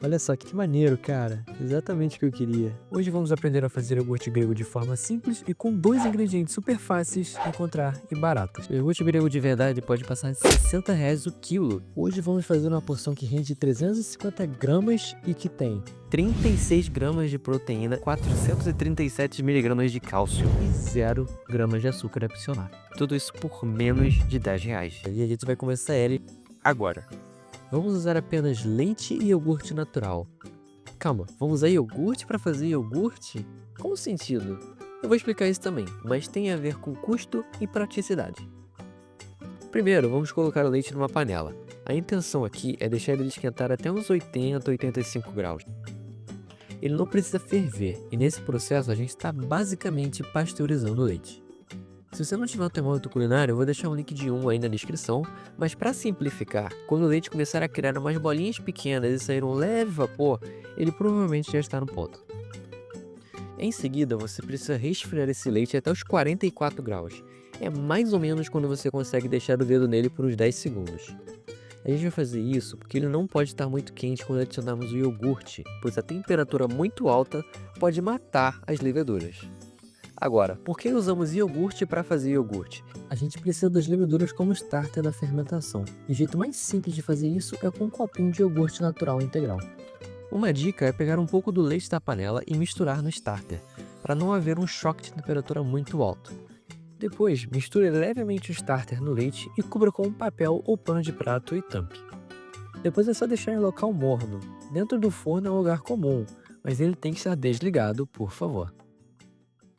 Olha só que maneiro, cara. Exatamente o que eu queria. Hoje vamos aprender a fazer iogurte grego de forma simples e com dois ingredientes super fáceis de encontrar e baratos. O iogurte grego de verdade pode passar de R$ 60 o quilo. Hoje vamos fazer uma porção que rende 350 gramas e que tem 36 gramas de proteína, 437 miligramas de cálcio. e 0 gramas de açúcar adicionado. Tudo isso por menos de R$ 10. E a gente vai começar ele agora. Vamos usar apenas leite e iogurte natural. Calma, vamos usar iogurte para fazer iogurte? Qual o sentido? Eu vou explicar isso também, mas tem a ver com custo e praticidade. Primeiro, vamos colocar o leite numa panela. A intenção aqui é deixar ele esquentar até uns 80, 85 graus. Ele não precisa ferver, e nesse processo a gente está basicamente pasteurizando o leite. Se você não tiver um termômetro culinário, eu vou deixar um link de um aí na descrição, mas para simplificar, quando o leite começar a criar umas bolinhas pequenas e sair um leve vapor, ele provavelmente já está no ponto. Em seguida, você precisa resfriar esse leite até os 44 graus. É mais ou menos quando você consegue deixar o dedo nele por uns 10 segundos. A gente vai fazer isso porque ele não pode estar muito quente quando adicionarmos o iogurte, pois a temperatura muito alta pode matar as leveduras. Agora, por que usamos iogurte para fazer iogurte? A gente precisa das leveduras como starter da fermentação. E o jeito mais simples de fazer isso é com um copinho de iogurte natural integral. Uma dica é pegar um pouco do leite da panela e misturar no starter, para não haver um choque de temperatura muito alto. Depois, misture levemente o starter no leite e cubra com um papel ou pano de prato e tampe. Depois é só deixar em local morno. Dentro do forno é um lugar comum, mas ele tem que estar desligado, por favor.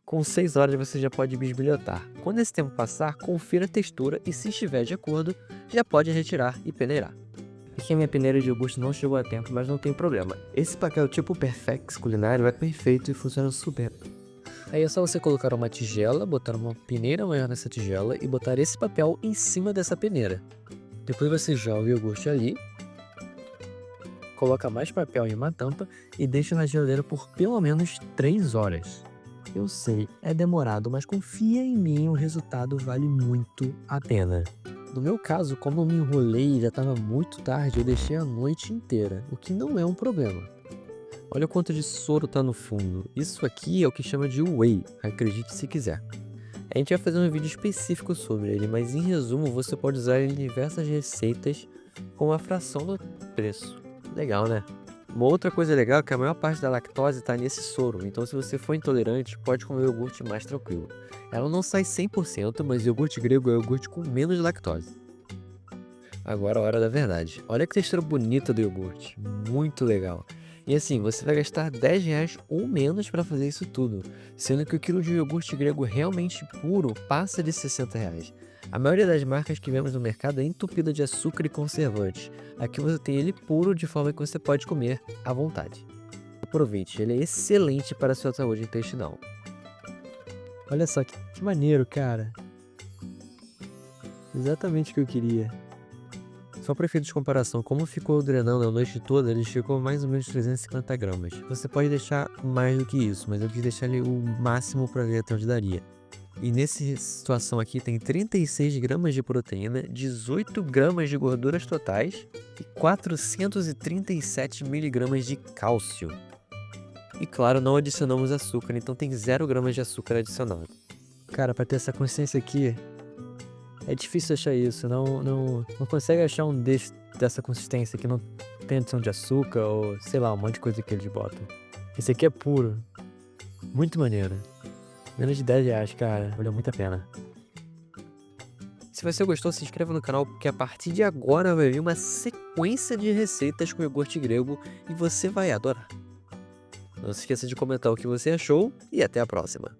Com 6 horas você já pode bisbilhotar. Quando esse tempo passar, confira a textura e, se estiver de acordo, já pode retirar e peneirar. Aqui a minha peneira de iogurte não chegou a tempo, mas não tem problema. Esse papel tipo Perfex culinário é perfeito e funciona super. Aí é só você colocar uma tigela, botar uma peneira maior nessa tigela e botar esse papel em cima dessa peneira. Depois você joga o iogurte ali, coloca mais papel em uma tampa e deixa na geladeira por pelo menos 3 horas. Eu sei, é demorado, mas confia em mim, o resultado vale muito a pena. No meu caso, como eu me enrolei e já estava muito tarde, eu deixei a noite inteira, o que não é um problema. Olha o quanto de soro tá no fundo. Isso aqui é o que chama de whey, acredite se quiser. A gente vai fazer um vídeo específico sobre ele, mas em resumo você pode usar ele em diversas receitas com a fração do preço. Legal, né? Uma outra coisa legal é que a maior parte da lactose está nesse soro, então se você for intolerante, pode comer iogurte mais tranquilo. Ela não sai 100%, mas iogurte grego é iogurte com menos lactose. Agora a hora da verdade. Olha que textura bonita do iogurte, muito legal. E assim, você vai gastar R$ 10 ou menos para fazer isso tudo, sendo que o quilo de iogurte grego realmente puro passa de R$ 60. A maioria das marcas que vemos no mercado é entupida de açúcar e conservantes. Aqui você tem ele puro de forma que você pode comer à vontade. Aproveite, ele é excelente para a sua saúde intestinal. Olha só que maneiro, cara. Exatamente o que eu queria. Só para efeito de comparação, como ficou drenando a noite toda, ele ficou mais ou menos 350 gramas. Você pode deixar mais do que isso, mas eu quis deixar ele o máximo para ver até onde daria. E nessa situação aqui tem 36 gramas de proteína, 18 gramas de gorduras totais e 437 miligramas de cálcio. E claro, não adicionamos açúcar, então tem 0 gramas de açúcar adicionado. Cara, para ter essa consciência aqui, é difícil achar isso. Não consegue achar um dessa consistência que não tem adição de açúcar ou sei lá, um monte de coisa que eles botam. Esse aqui é puro. Muito maneiro. Menos de R$ 10, cara. Valeu muito a pena. Se você gostou, se inscreva no canal, porque a partir de agora vai vir uma sequência de receitas com iogurte grego e você vai adorar. Não se esqueça de comentar o que você achou e até a próxima.